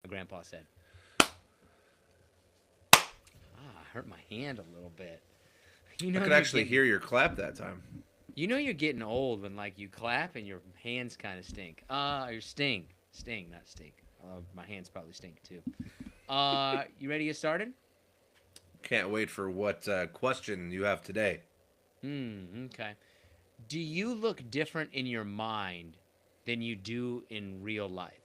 My grandpa said. I hurt my hand a little bit. You I know could you're actually getting hear your clap that time. you're getting old when like you clap and your hands kind of stink. Your sting, not stink. My hands probably stink too. You ready to get started? Can't wait for what question you have today. Okay. Do you look different in your mind than you do in real life?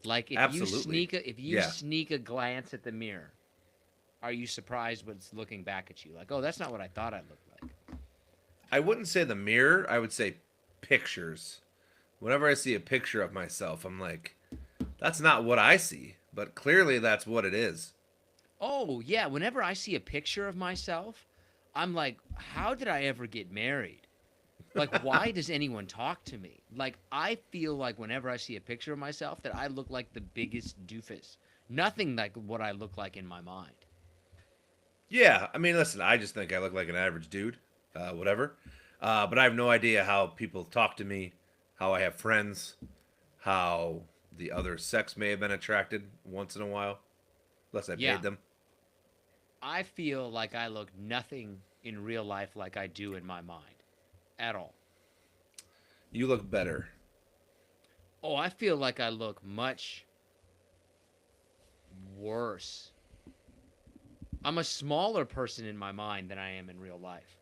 Like Absolutely. if you Yeah. sneak a glance at the mirror, are you surprised what's looking back at you? Like, oh, that's not what I thought I looked like. I wouldn't say the mirror, I would say pictures. Whenever I see a picture of myself, I'm like, that's not what I see, but clearly that's what it is. Oh, yeah, whenever I see a picture of myself, I'm like, how did I ever get married? Like, why does anyone talk to me? Like, I feel like whenever I see a picture of myself that I look like the biggest doofus. Nothing like what I look like in my mind. Yeah, I mean, listen, I just think I look like an average dude, whatever. But I have no idea how people talk to me, how I have friends, how the other sex may have been attracted once in a while, unless I Yeah, paid them. I feel like I look nothing in real life like I do in my mind at all. You look better. Oh, I feel like I look much worse. I'm a smaller person in my mind than I am in real life,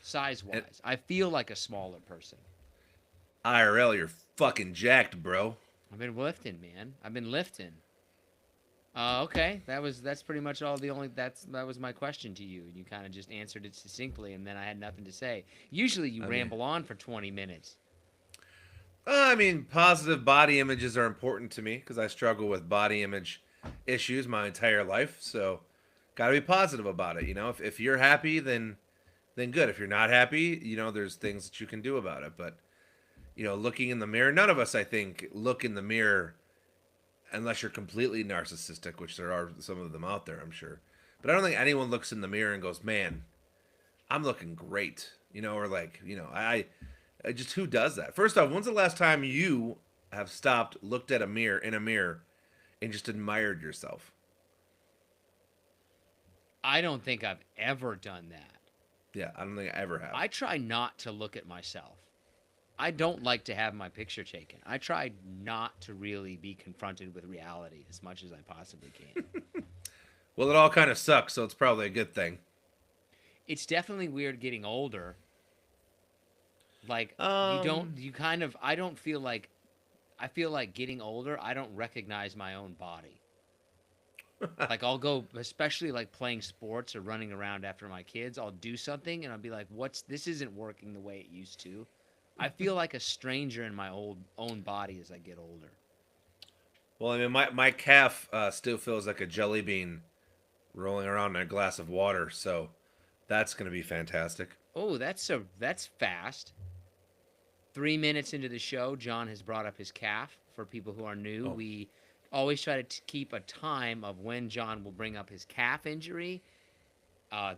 size And wise. I feel like a smaller person. IRL, you're fucking jacked, bro. I've been lifting, man. I've been lifting. Okay, that's pretty much all. That was my question to you, and you kind of just answered it succinctly, and then I had nothing to say. Usually, you I mean, ramble on for 20 minutes. positive body images are important to me because I struggle with body image issues my entire life. So, gotta be positive about it. If you're happy, then good. If you're not happy, there's things that you can do about it. But looking in the mirror, none of us, I think, look in the mirror unless you're completely narcissistic, which there are some of them out there, I'm sure. But I don't think anyone looks in the mirror and goes, "Man, I'm looking great," or like, I just who does that? First off, when's the last time you have stopped, looked at a mirror in a mirror, and just admired yourself? I don't think I've ever done that. Yeah, I don't think I ever have. I try not to look at myself. I don't like to have my picture taken. I try not to really be confronted with reality as much as I possibly can. Well, it all kind of sucks, so it's probably a good thing. It's definitely weird getting older. Like Um, I don't feel like I feel like getting older, I don't recognize my own body. Like I'll go, especially like playing sports or running around after my kids, I'll do something and I'll be like, "What's this isn't working the way it used to." I feel like a stranger in my own body as I get older. well, I mean, my calf still feels like a jelly bean rolling around in a glass of water, so that's going to be fantastic. Oh, that's fast. 3 minutes into the show, John has brought up his calf. For people who are new, Oh, we always try to keep a time of when John will bring up his calf injury,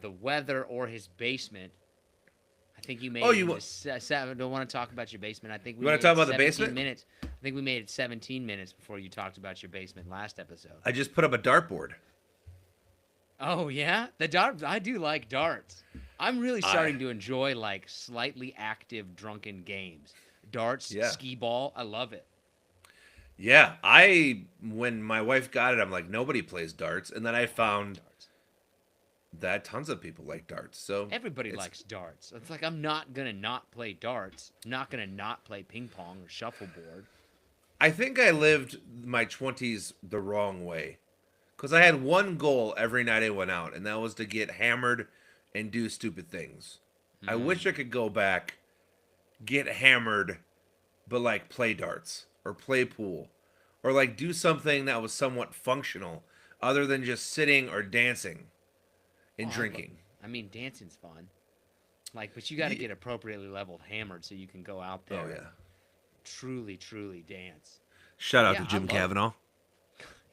the weather, or his basement. I think you oh, made it you into seven. Don't want to talk about your basement. I think you we want to made talk it about the 17 basement? minutes. I think we made it 17 minutes before you talked about your basement last episode. I just put up a dartboard. Oh yeah, the dart. I do like darts. I'm really I starting to enjoy like slightly active drunken games. Darts, Yeah. skee ball. I love it. Yeah, I when my wife got it, I'm like nobody plays darts, and then I Oh, I love found darts. that tons of people like darts. So Everybody it's likes darts. It's like I'm not gonna not play darts. I'm not gonna not play ping pong or shuffleboard. I think I lived my 20s the wrong way cuz I had one goal every night I went out, and that was to get hammered and do stupid things. I wish I Hmm. could go back, get hammered, but like play darts or play pool or like do something that was somewhat functional other than just sitting or dancing Oh, and drinking. I mean, dancing's fun. Like, but you got to Ye- get appropriately leveled hammered so you can go out oh there and yeah. truly, truly dance. Shout out to Yeah, I Jim love. Kavanaugh.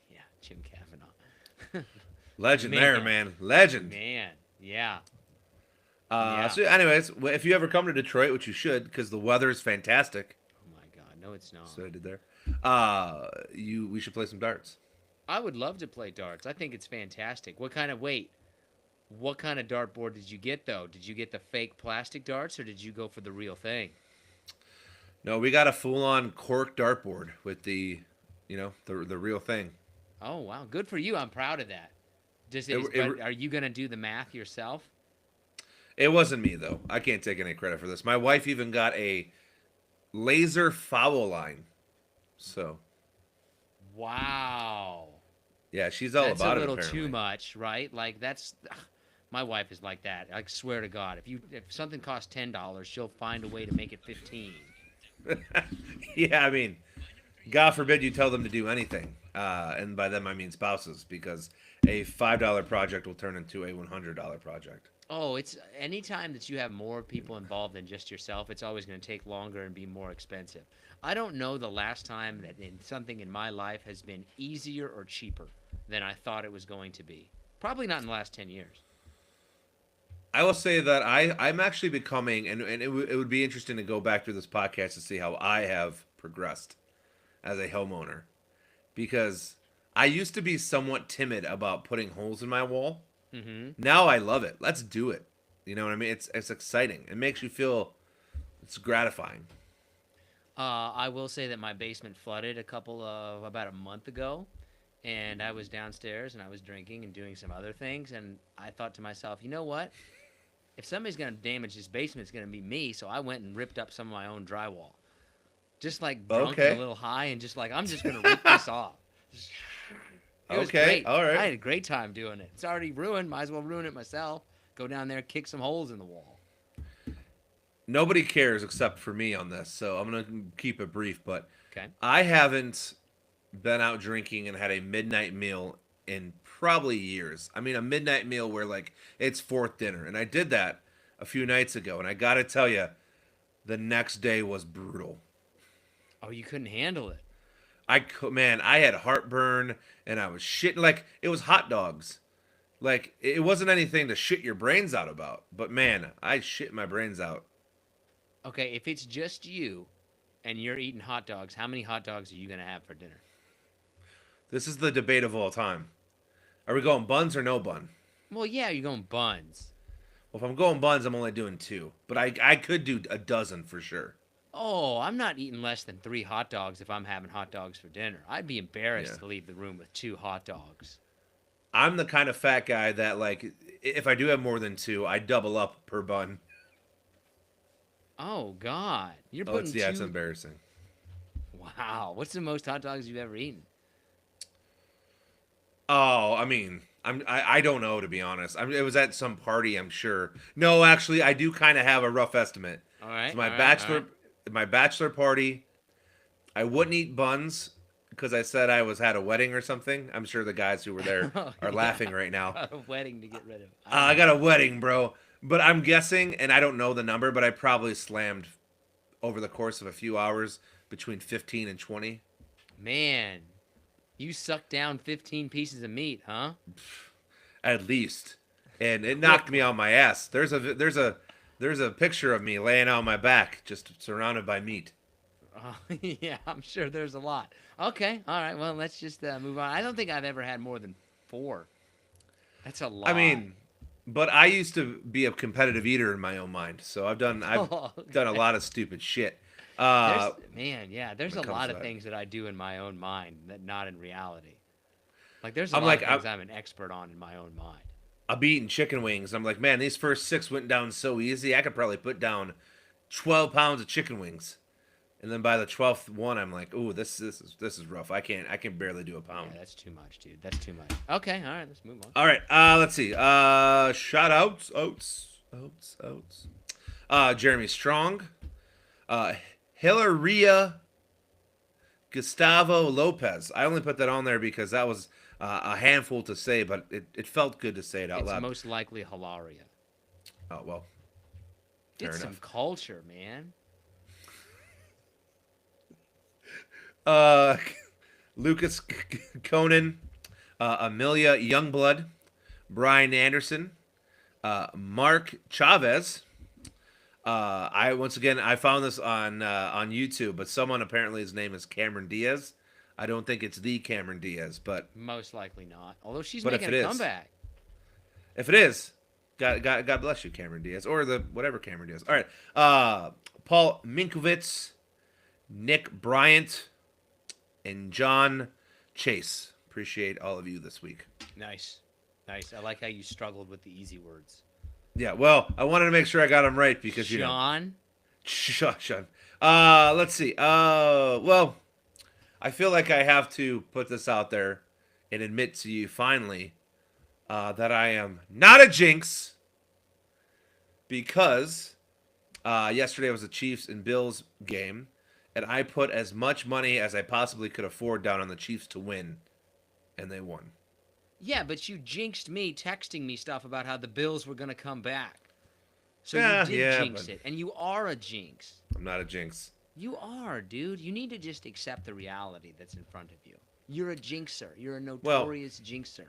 Yeah, Jim Kavanaugh. Legend there, Man, man. Legend. man. Yeah, Uh, yeah. so, anyways, if you ever come to Detroit, which you should, because the weather is fantastic. Oh my God, no, it's not. So I did there. We should play some darts. I would love to play darts. I think it's fantastic. What kind of dartboard did you get though? Did you get the fake plastic darts or did you go for the real thing? No, we got a full-on cork dartboard with the real thing. Oh wow, good for you. I'm proud of that. Are you gonna do the math yourself? It wasn't me though. I can't take any credit for this. My wife even got a laser foul line. So. Wow. Yeah, she's all That's about it. That's a little apparently. too much, right? Like my wife is like that. I swear to God, if something costs $10, she'll find a way to make it 15. Yeah, I mean, God forbid you tell them to do anything, and by them I mean spouses, because a $5 project will turn into a $100 project. Oh, it's anytime that you have more people involved than just yourself, it's always going to take longer and be more expensive. I don't know the last time that something in my life has been easier or cheaper than I thought it was going to be. Probably not in the last 10 years. I will say that I'm actually becoming, and it would be interesting to go back through this podcast to see how I have progressed as a homeowner. Because I used to be somewhat timid about putting holes in my wall. Mm-hmm. Now I love it. Let's do it. You know what I mean? It's exciting. It makes you feel, it's gratifying. I will say that my basement flooded about a month ago, and I was downstairs and I was drinking and doing some other things, and I thought to myself, you know what? If somebody's going to damage this basement, it's going to be me. So I went and ripped up some of my own drywall, just like drunk and a little high, and just like I'm just going to rip this off. It was great. All right. I had a great time doing it. It's already ruined. Might as well ruin it myself. Go down there, kick some holes in the wall. Nobody cares except for me on this, so I'm going to keep it brief. But Okay. I haven't been out drinking and had a midnight meal in probably years. I mean, a midnight meal where like it's fourth dinner, and I did that a few nights ago, and I got to tell you, the next day was brutal. Oh, you couldn't handle it. I had heartburn, and I was shitting like it was hot dogs. Like it wasn't anything to shit your brains out about, but man, I shit my brains out. Okay, if it's just you and you're eating hot dogs, how many hot dogs are you going to have for dinner? This is the debate of all time. Are we going buns or no bun? Well, yeah, you're going buns. Well, if I'm going buns, I'm only doing 2, but I could do a dozen for sure. Oh, I'm not eating less than 3 hot dogs if I'm having hot dogs for dinner. I'd be embarrassed to leave the room with 2 hot dogs. I'm the kind of fat guy that, like, if I do have more than 2, I double up per bun. Oh, God. You're putting it's embarrassing. Wow. What's the most hot dogs you've ever eaten? Oh, I mean, I don't know, to be honest. It was at some party, I'm sure. No, actually, I do kind of have a rough estimate. All right. So my my bachelor party, I wouldn't eat buns because I said I had a wedding or something. I'm sure the guys who were there are laughing right now. A wedding to get rid of. I got a wedding, bro. But I'm guessing, and I don't know the number, but I probably slammed over the course of a few hours between 15 and 20. Man, you sucked down 15 pieces of meat, huh? At least. And it knocked me on my ass. There's a picture of me laying on my back, just surrounded by meat. Yeah, I'm sure there's a lot. Okay, all right. Well, let's just move on. I don't think I've ever had more than 4. That's a lot. I mean, but I used to be a competitive eater in my own mind, so I've done a lot of stupid shit. There's a lot of things that I do in my own mind that not in reality. Like there's a lot of things I'm an expert on in my own mind. I'm eating chicken wings. I'm like, man, these first 6 went down so easy. I could probably put down 12 pounds of chicken wings. And then by the 12th one, I'm like, ooh, this is rough. I can barely do a pound. Yeah, that's too much, dude. That's too much. Okay, all right, let's move on. All right, let's see. Shout outs, oats. Jeremy Strong, Hilaria Gustavo Lopez. I only put that on there because that was a handful to say, but it felt good to say it out loud. It's most likely Hilaria. Oh, well. Get some culture, man. Lucas Conan, Amelia Youngblood, Brian Anderson, Mark Chavez, I found this on YouTube, but someone apparently his name is Cameron Diaz. I don't think it's the Cameron Diaz, Most likely not. Although she's but if making it a is, comeback. if it is, God bless you, Cameron Diaz, or the whatever Cameron Diaz. All right, Paul Minkovitz, Nick Bryant, and John Chase. Appreciate all of you this week. Nice. Nice. I like how you struggled with the easy words. Yeah, well, I wanted to make sure I got them right because Sean? Sean. Let's see. Well, I feel like I have to put this out there and admit to you finally that I am not a jinx because yesterday was a Chiefs and Bills game, and I put as much money as I possibly could afford down on the Chiefs to win, and they won. Yeah, but you jinxed me texting me stuff about how the Bills were going to come back. So Yeah, you did yeah, jinx it. And you are a jinx. I'm not a jinx. You are, dude. You need to just accept the reality that's in front of you. You're a jinxer. You're a notorious jinxer.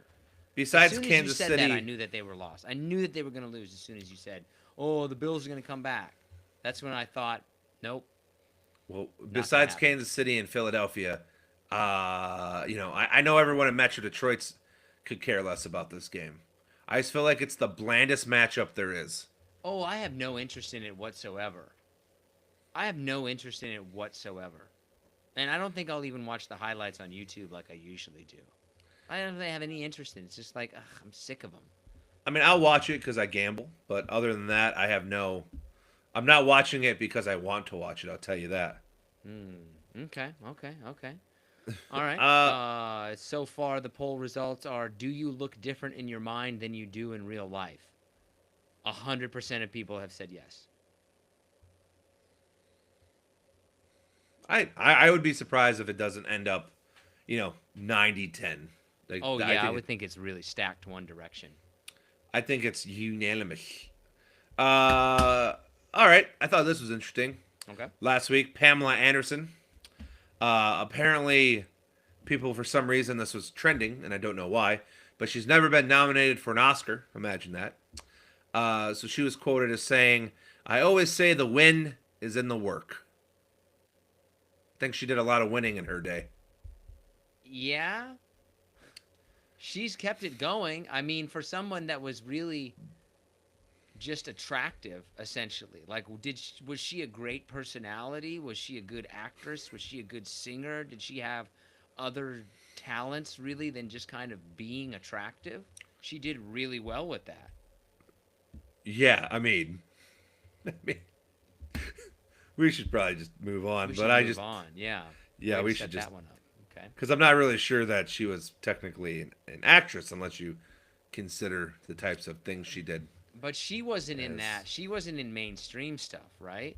Besides as soon Kansas as you said City, that, I knew that they were lost. I knew that they were going to lose as soon as you said, "Oh, the Bills are going to come back." That's when I thought, "Nope." well, besides Kansas City and Philadelphia, I know everyone in Metro Detroit's could care less about this game. I just feel like it's the blandest matchup there is. Oh, I have no interest in it whatsoever. I have no interest in it whatsoever. And I don't think I'll even watch the highlights on YouTube like I usually do. I don't really have any interest in it. It's just like, ugh, I'm sick of them. I mean, I'll watch it because I gamble, but other than that, I'm not watching it because I want to watch it. I'll tell you that. Okay. All right. So far, the poll results are: do you look different in your mind than you do in real life? 100% of people have said yes. I would be surprised if it doesn't end up, 90-10. Like, Oh yeah, I would think it's really stacked one direction. I think it's unanimous. All right. I thought this was interesting. Okay. Last week, Pamela Anderson. Apparently, people, for some reason, this was trending, and I don't know why, but she's never been nominated for an Oscar. Imagine that. So she was quoted as saying, "I always say the win is in the work." I think she did a lot of winning in her day. Yeah. She's kept it going. I mean, for someone that was really just attractive, essentially. Like, was she a great personality? Was she a good actress? Was she a good singer? Did she have other talents, really, than just kind of being attractive? She did really well with that. Yeah, I mean, we should probably just move on. Move on. Yeah. We should just that one up. Okay. Because I'm not really sure that she was technically an actress unless you consider the types of things she did. But she wasn't in that. She wasn't in mainstream stuff, right?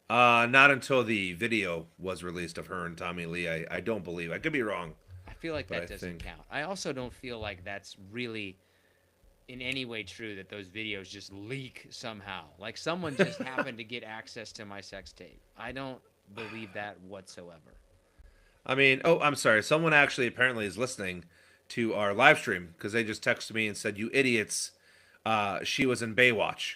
Not until the video was released of her and Tommy Lee. I don't believe. I could be wrong. I feel like that doesn't count. I also don't feel like that's really in any way true that those videos just leak somehow. Like someone just happened to get access to my sex tape. I don't believe that whatsoever. I mean, I'm sorry. Someone actually apparently is listening to our live stream because they just texted me and said, "You idiots, she was in Baywatch."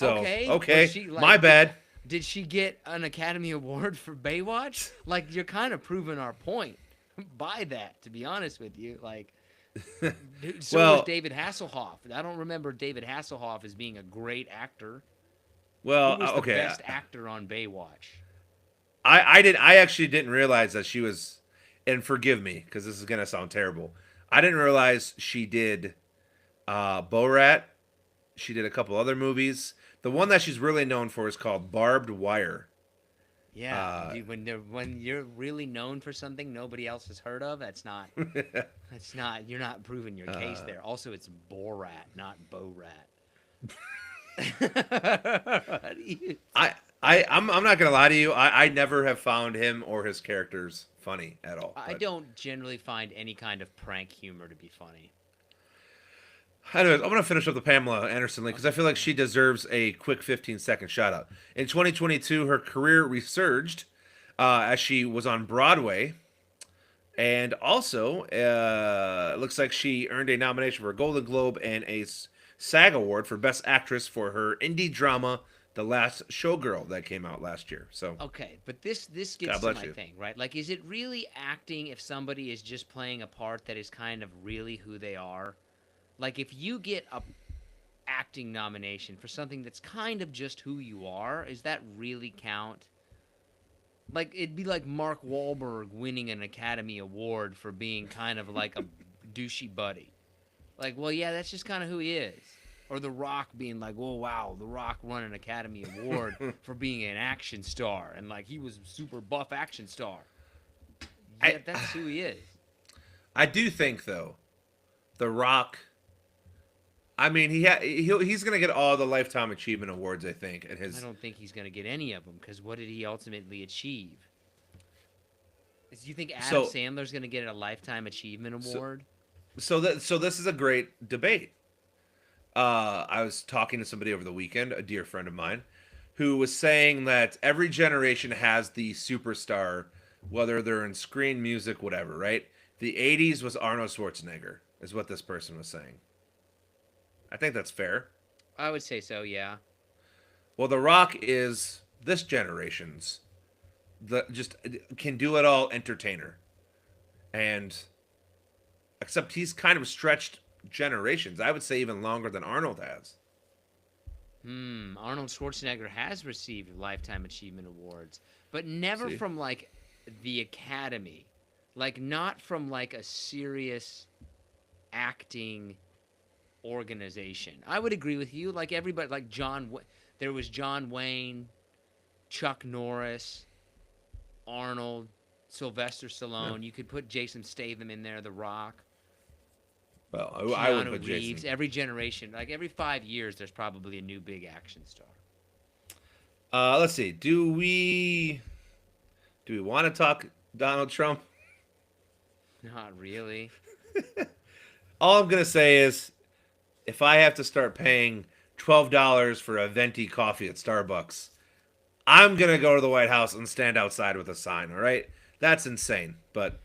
Okay, she, my bad. Did she get an Academy Award for Baywatch? Like, you're kind of proving our point by that, to be honest with you. Like, was David Hasselhoff. I don't remember David Hasselhoff as being a great actor. Well, Who was the best actor on Baywatch? I actually didn't realize that she was, and forgive me because this is gonna sound terrible. I didn't realize she did Borat. She did a couple other movies. The one that she's really known for is called Barbed Wire. Yeah, when you're really known for something nobody else has heard of, that's not you're not proving your case there. Also, it's Borat, not Borat. I'm not gonna lie to you. I never have found him or his characters funny at all. I don't generally find any kind of prank humor to be funny. Anyways, I'm gonna finish up the Pamela Anderson link because I feel like she deserves a quick 15-second shout out. In 2022, her career resurged as she was on Broadway, and also looks like she earned a nomination for a Golden Globe and a SAG Award for Best Actress for her indie drama, The Last Showgirl, that came out last year. So, Okay, but this God gets to bless my you. thing, right? Like, is it really acting if somebody is just playing a part that is kind of really who they are? Like, if you get a acting nomination for something that's kind of just who you are, is that really count? Like, it'd be like Mark Wahlberg winning an Academy Award for being kind of like a douchey buddy. Like, well, yeah, that's just kind of who he is. Or The Rock being like, "Oh wow, The Rock won an Academy Award for being an action star, and like he was a super buff action star." I Yeah, that's who he is. I do think though, The Rock. I mean, he's gonna get all the lifetime achievement awards. I think at I his. don't think he's gonna get any of them because what did he ultimately achieve? Do you think Adam So Sandler's gonna get a lifetime achievement so award? so this is a great debate. I was talking to somebody over the weekend, a dear friend of mine, who was saying that every generation has the superstar, whether they're in screen, music, whatever. Right? The '80s was Arnold Schwarzenegger, is what this person was saying. I think that's fair. I would say so. Yeah. Well, The Rock is this generation's the just can do it all entertainer, and except he's kind of stretched generations. I would say even longer than Arnold has. Arnold Schwarzenegger has received lifetime achievement awards, but never See, from like the Academy, like not from like a serious acting organization. I would agree with you. Like everybody, like there was John Wayne, Chuck Norris, Arnold, Sylvester yeah. Stallone. You could put Jason Statham in there, The Rock, Well, I would Keanu put Reeves. Jason. Every generation, like every 5 years, there's probably a new big action star. Let's see. Do we want to talk Donald Trump? Not really. All I'm gonna say is, if I have to start paying $12 for a venti coffee at Starbucks, I'm gonna go to the White House and stand outside with a sign. All right, that's insane. But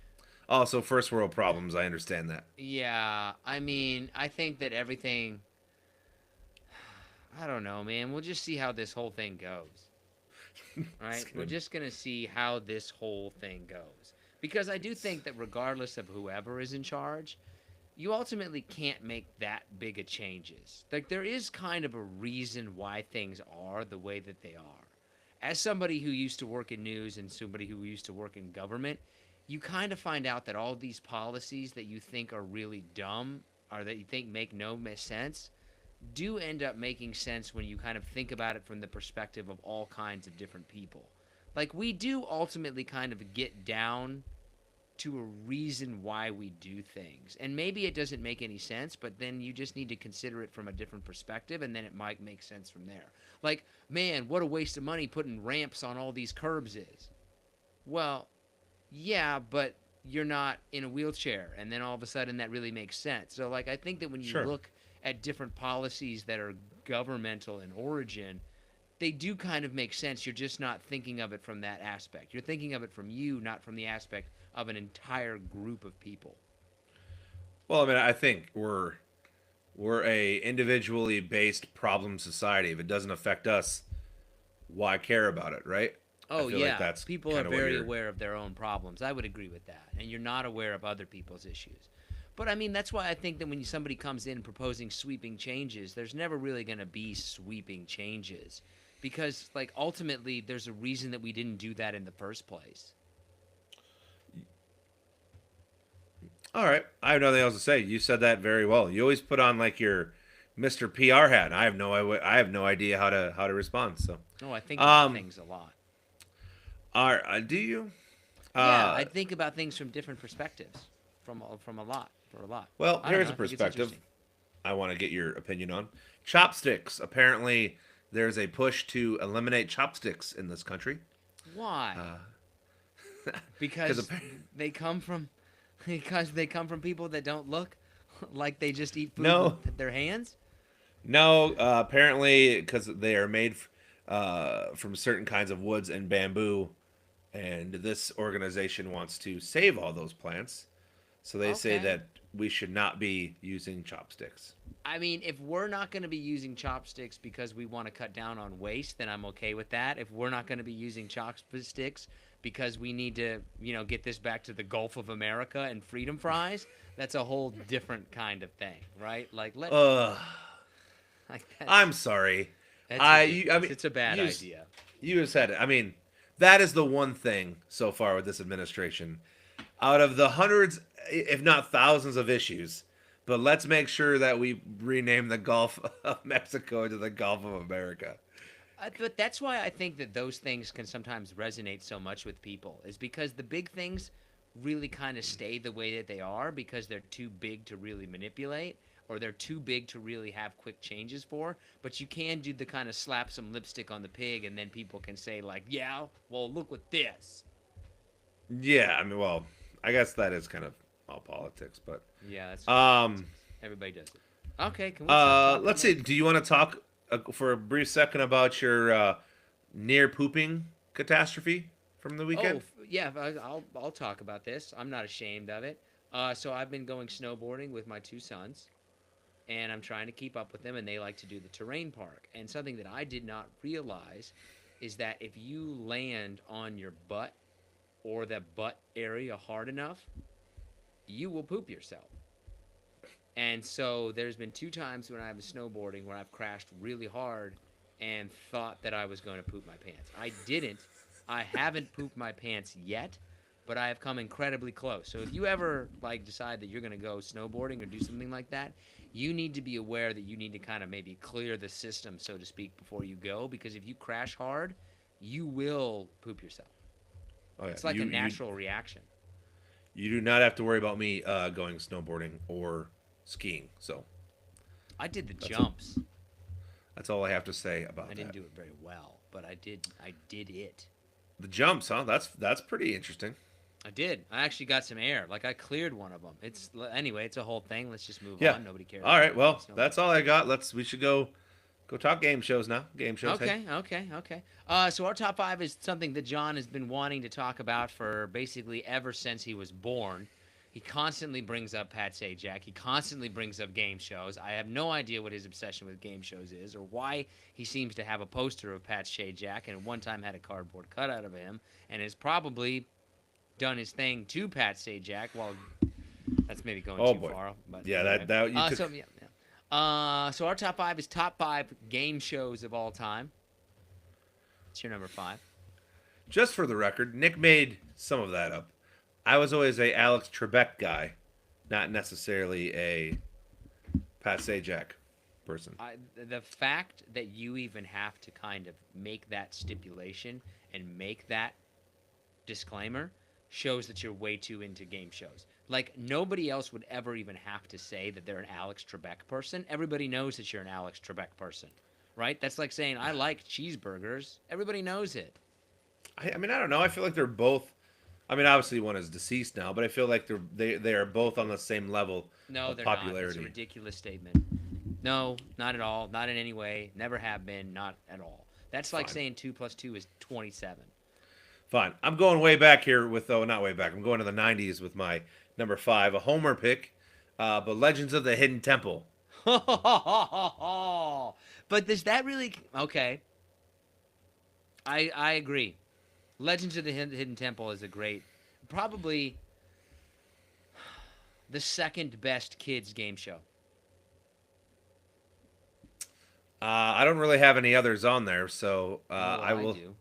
also, first world problems. I understand that. Yeah, I mean, I think that everything. I don't know, man. We'll just see how this whole thing goes. Right? We're just going to see how this whole thing goes. Because I do think that regardless of whoever is in charge, you ultimately can't make that big of changes. Like, there is kind of a reason why things are the way that they are. As somebody who used to work in news and somebody who used to work in government, you kind of find out that all these policies that you think are really dumb or that you think make no sense do end up making sense when you kind of think about it from the perspective of all kinds of different people. Like, we do ultimately kind of get down to a reason why we do things. And maybe it doesn't make any sense, but then you just need to consider it from a different perspective, and then it might make sense from there. Like, man, what a waste of money putting ramps on all these curbs is. Well, yeah, but you're not in a wheelchair, and then all of a sudden that really makes sense. So, like, I think that when you Sure. look at different policies that are governmental in origin, they do kind of make sense. You're just not thinking of it from that aspect. You're thinking of it from you, not from the aspect of an entire group of people. Well, I mean, I think we're a individually based problem society. If it doesn't affect us, why care about it, right? I Oh, feel like yeah. that's People are kind of what very you're. aware of their own problems. I would agree with that. And you're not aware of other people's issues. But I mean, that's why I think that when somebody comes in proposing sweeping changes, there's never really going to be sweeping changes. Because, like, ultimately, there's a reason that we didn't do that in the first place. All right, I have nothing else to say. You said that very well. You always put on like your Mr. PR hat. I have no idea how to respond. So, Oh, I think about um, things a lot. all right, do you? Yeah, Uh, I think about things from different perspectives, from a lot, for a lot. well, I don't here's know. a I think it's perspective interesting. I want to get your opinion on. Chopsticks. Apparently, there's a push to eliminate chopsticks in this country. Why? Because Because they come from because they come from people that don't look like they just eat food no, with their hands. no. Apparently, because they are made from certain kinds of woods and bamboo, and this organization wants to save all those plants. So they say Okay. that we should not be using chopsticks. I mean, if we're not going to be using chopsticks because we want to cut down on waste, then I'm okay with that. If we're not going to be using chopsticks because we need to, get this back to the Gulf of America and freedom fries, that's a whole different kind of thing, right? Like I'm sorry. That's I mean, it's a bad idea. You said it. I mean, that is the one thing so far with this administration. Out of the hundreds, if not thousands of issues, but let's make sure that we rename the Gulf of Mexico to the Gulf of America. But that's why I think that those things can sometimes resonate so much with people, is because the big things really kind of stay the way that they are because they're too big to really manipulate, or they're too big to really have quick changes for. But you can do the kind of slap some lipstick on the pig, and then people can say, like, yeah, well, look with this. Yeah, I mean, well, I guess that is kind of all politics, but yeah, that's everybody does it. Okay, can we let's see. Do you want to talk for a brief second about your near pooping catastrophe from the weekend? Oh, yeah, I'll talk about this. I'm not ashamed of it. So I've been going snowboarding with my two sons, and I'm trying to keep up with them, and they like to do the terrain park. And something that I did not realize is that if you land on your butt or the butt area hard enough, you will poop yourself. And so there's been 2 times when I was snowboarding where I've crashed really hard and thought that I was going to poop my pants. I didn't. I haven't pooped my pants yet, but I have come incredibly close. So if you ever decide that you're going to go snowboarding or do something like that, you need to be aware that you need to kind of maybe clear the system, so to speak, before you go, because if you crash hard, you will poop yourself. Oh, yeah. It's like a natural reaction. You do not have to worry about me going snowboarding or skiing. So I did the jumps. That's all I have to say about that. I didn't do it very well, but I did it. The jumps, huh? That's pretty interesting. I did. I actually got some air. I cleared one of them. Anyway, it's a whole thing. Let's just move on. Nobody cares. All right. Well, that's all I got. We should go talk game shows now. Game shows. Okay. So our top 5 is something that John has been wanting to talk about for basically ever since he was born. He constantly brings up Pat Sajak. He constantly brings up game shows. I have no idea what his obsession with game shows is, or why he seems to have a poster of Pat Sajak and at one time had a cardboard cutout of him, and has probably done his thing to Pat Sajak. Well, that's maybe going too far. But yeah, anyway. that you took... So our top 5 is top 5 game shows of all time. It's your number 5. Just for the record, Nick made some of that up. I was always a Alex Trebek guy, not necessarily a Pat Sajak person. The fact that you even have to kind of make that stipulation and make that disclaimer shows that you're way too into game shows. Nobody else would ever even have to say that they're an Alex Trebek person. Everybody knows that you're an Alex Trebek person, right? That's like saying, I like cheeseburgers. Everybody knows it. I mean, I don't know. I feel like they're both... I mean, obviously one is deceased now, but I feel like they are both on the same level of popularity. Not. It's a ridiculous statement. No, not at all. Not in any way. Never have been. Not at all. That's like saying 2 + 2 is 27. Fine. I'm going way back here with, not way back. I'm going to the 90s with my number 5, a homer pick, but Legends of the Hidden Temple. But does that really... Okay. I agree. Legends of the Hidden Temple is probably the second best kids game show. I don't really have any others on there, so I will. I do.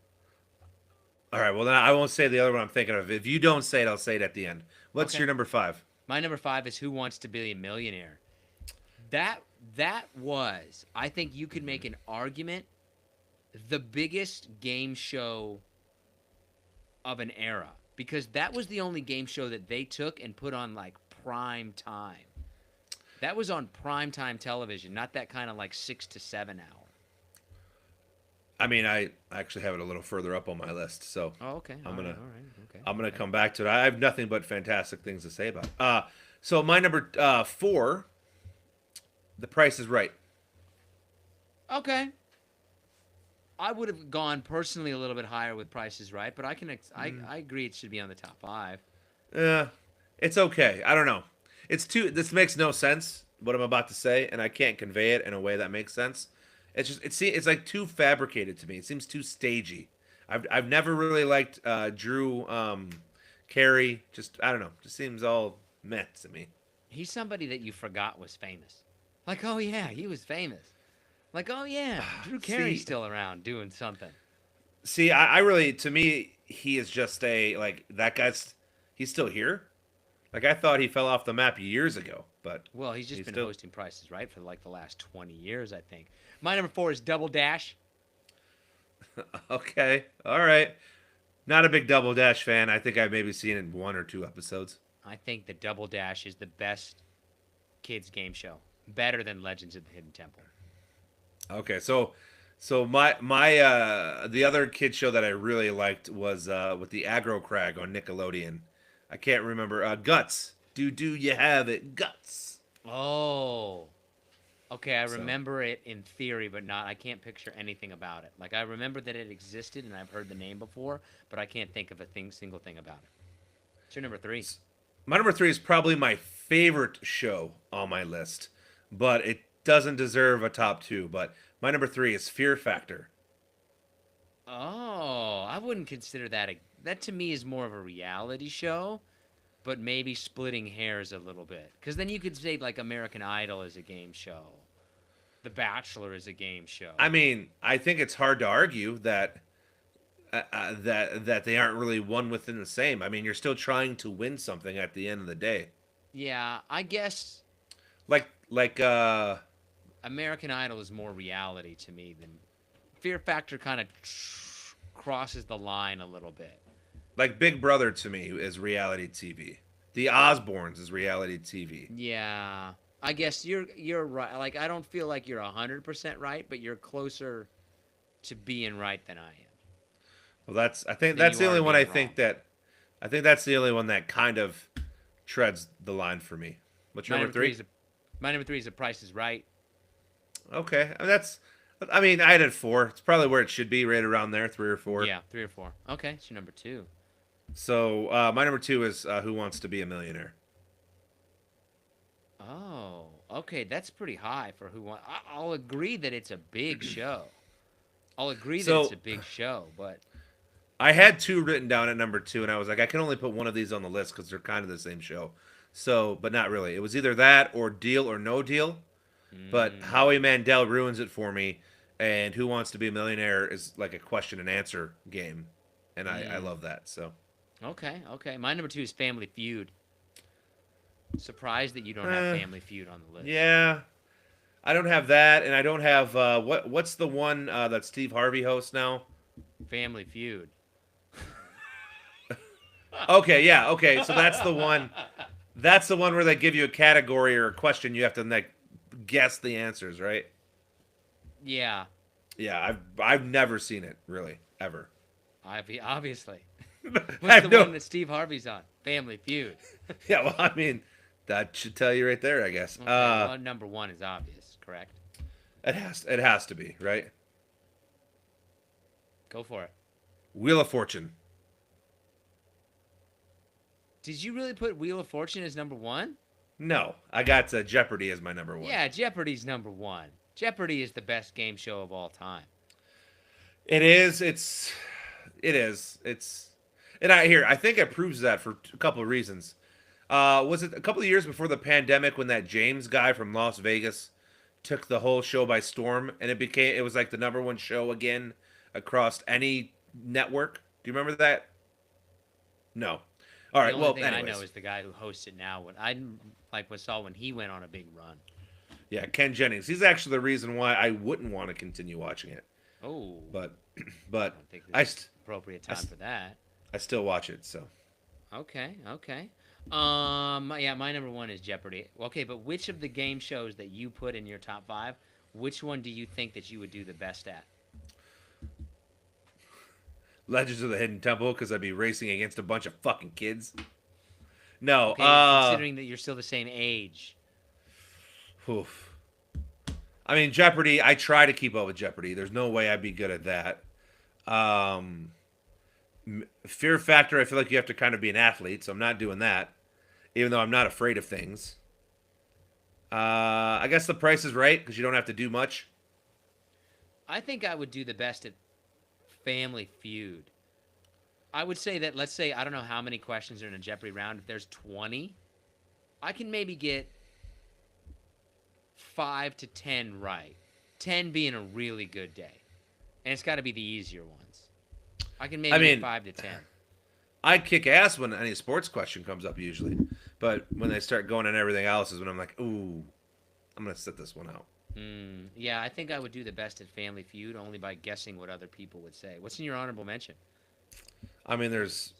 All right, well then I won't say the other one I'm thinking of. If you don't say it, I'll say it at the end. What's your number 5? My number 5 is Who Wants to Be a Millionaire. That was, I think you could make an argument, the biggest game show of an era, because that was the only game show that they took and put on prime time. That was on prime time television, not that kind of 6 to 7 hour. I mean, I actually have it a little further up on my list, so okay. I'm gonna come back to it. I have nothing but fantastic things to say about it. So my number 4, The Price is Right. Okay. I would have gone personally a little bit higher with Price is Right, but I agree it should be on the top 5. It's okay. I don't know. it's too. This makes no sense. What I'm about to say, and I can't convey it in a way that makes sense. It's like too fabricated to me. It seems too stagey. I've never really liked Drew Carey. Just I don't know. Just seems all meh to me. He's somebody that you forgot was famous. Like, oh yeah, he was famous. Like, oh yeah, Drew Carey's See, still around doing something. see, I really to me he is just a like that guy's. He's still here. Like I thought he fell off the map years ago, but Well, he's just he's been still hosting Prices Right for like the last 20 years, I think. My number 4 is Double Dash. okay. All right. Not a big Double Dash fan. I think I've maybe seen it in 1 or 2 episodes. I think the Double Dash is the best kids game show, better than Legends of the Hidden Temple. Okay, so my the other kid show that I really liked was with the Aggro Crag on Nickelodeon. I can't remember Guts. Do you have it? Guts. Oh, okay. I So remember it in theory, but not. I can't picture anything about it. Like I remember that it existed and I've heard the name before, but I can't think of single thing about it. It's your number 3. my number 3 is probably my favorite show on my list, but it doesn't deserve a top 2. But my number 3 is Fear Factor. Oh, I wouldn't consider that that to me is more of a reality show, but maybe splitting hairs a little bit. Because then you could say like American Idol is a game show, The Bachelor is a game show. I mean, I think it's hard to argue that that they aren't really one within the same. I mean, you're still trying to win something at the end of the day. Yeah, I guess Like American Idol is more reality to me than Fear Factor. Kind of crosses the line a little bit. like Big Brother to me is reality TV. The Osbournes is reality TV. Yeah, I guess you're right. Like I don't feel like you're 100% right, but you're closer to being right than I am. Well, I think Than that's you the are only one being wrong. I think that's the only one that kind of treads the line for me. What's your My number number three 3? is my number 3 is The Price is Right. Okay, I mean, I mean, I had it 4. It's probably where it should be, right around there, 3 or 4. Yeah, 3 or 4. Okay, it's your number 2. So my number 2 is Who Wants to Be a Millionaire. Oh, okay, that's pretty high for who want. I'll agree that it's a big show. I'll agree that it's So a big show, but I had 2 written down at number 2, and I was like, I can only put one of these on the list because they're kind of the same show. So, but not really. It was either that or Deal or No Deal. But mm, Howie Mandel ruins it for me, and Who Wants to Be a Millionaire is like a question and answer game, and I mm, love that. So, okay, okay. My number 2 is Family Feud. Surprised that you don't have uh, Family Feud on the list. yeah, I don't have that, and I don't have what's the one that Steve Harvey hosts now? Family Feud. Okay, yeah, okay, so that's the one. That's the one where they give you a category or a question, you have to like guess the answers, right? Yeah, Yeah, I've never seen it really ever. obviously. I What's the know. one that Steve Harvey's on? Family Feud. Yeah, well, I mean, that should tell you right there, I guess. Okay, well, number 1 is obvious, correct? It has to be, right? Go for it. Wheel of Fortune. Did you really put Wheel of Fortune as number 1? No, I got Jeopardy as my number 1. Yeah, Jeopardy's number 1. Jeopardy is the best game show of all time. It is. It is. And I think it proves that for a couple of reasons. Was it a couple of years before the pandemic when that James guy from Las Vegas took the whole show by storm, and it was like the number 1 show again across any network? Do you remember that? No. All The right. only Well, thing I know anyways, is the guy who hosts it now. When I saw when he went on a big run. yeah, Ken Jennings. He's actually the reason why I wouldn't want to continue watching it. Oh, But I but don't think I this is st- appropriate I, time st- for that. I still watch it. So Okay, okay. Yeah, my number 1 is Jeopardy. Okay, but which of the game shows that you put in your top 5, which one do you think that you would do the best at? Legends of the Hidden Temple because I'd be racing against a bunch of fucking kids. No. Okay, considering that you're still the same age. Oof. I mean Jeopardy. I try to keep up with Jeopardy. There's no way I'd be good at that. Um, Fear Factor. I feel like you have to kind of be an athlete, so I'm not doing that. Even though I'm not afraid of things. I guess the price is right because you don't have to do much. I think I would do the best at Family Feud. I would say that, let's say, I don't know how many questions are in a Jeopardy round. If there's 20, I can maybe get 5 to 10 right. 10 being a really good day. And it's got to be the easier ones. I can maybe get 5 to 10. I kick ass when any sports question comes up usually. But when they start going on everything else is when I'm like, ooh, I'm going to sit this one out. Yeah, I think I would do the best at Family Feud only by guessing what other people would say. What's in your honorable mention? I mean, there's...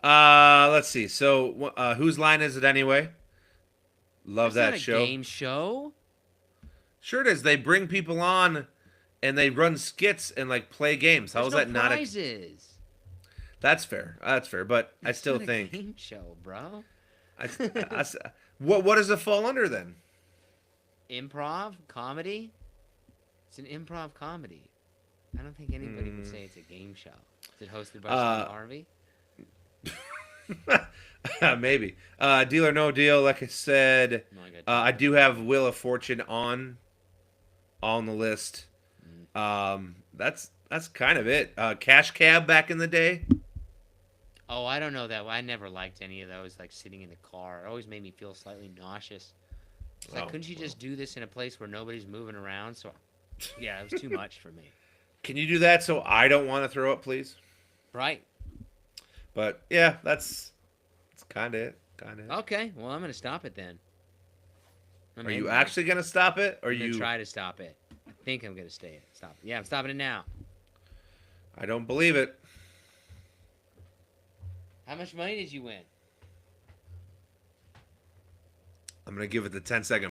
let's see. So, whose line is it anyway? Love That's that not a show. game show. Sure it is. They bring people on and they run skits and like play games. How There's is that no not prizes. That's fair. That's fair. But I It's still not think a game show, bro. what does it fall under then? Improv comedy. It's an improv comedy. I don't think anybody would say it's a game show. Is it hosted by Steve Harvey? Maybe. Deal or No Deal. Like I said, No, I do have Wheel of Fortune on the list. That's kind of it. Cash Cab back in the day. Oh, I don't know that. I never liked any of those. Like sitting in the car, it always made me feel slightly nauseous. It's like, couldn't you just do this in a place where nobody's moving around? So, yeah, it was too much for me. Can you do that so I don't want to throw up, please? Right. But yeah, that's kind of it. Okay. Well, I'm gonna stop it then. Are you actually gonna stop it, or I'm gonna you try to stop it? I think I'm gonna stop it. Yeah, I'm stopping it now. I don't believe it. How much money did you win? I'm gonna give it the 10-second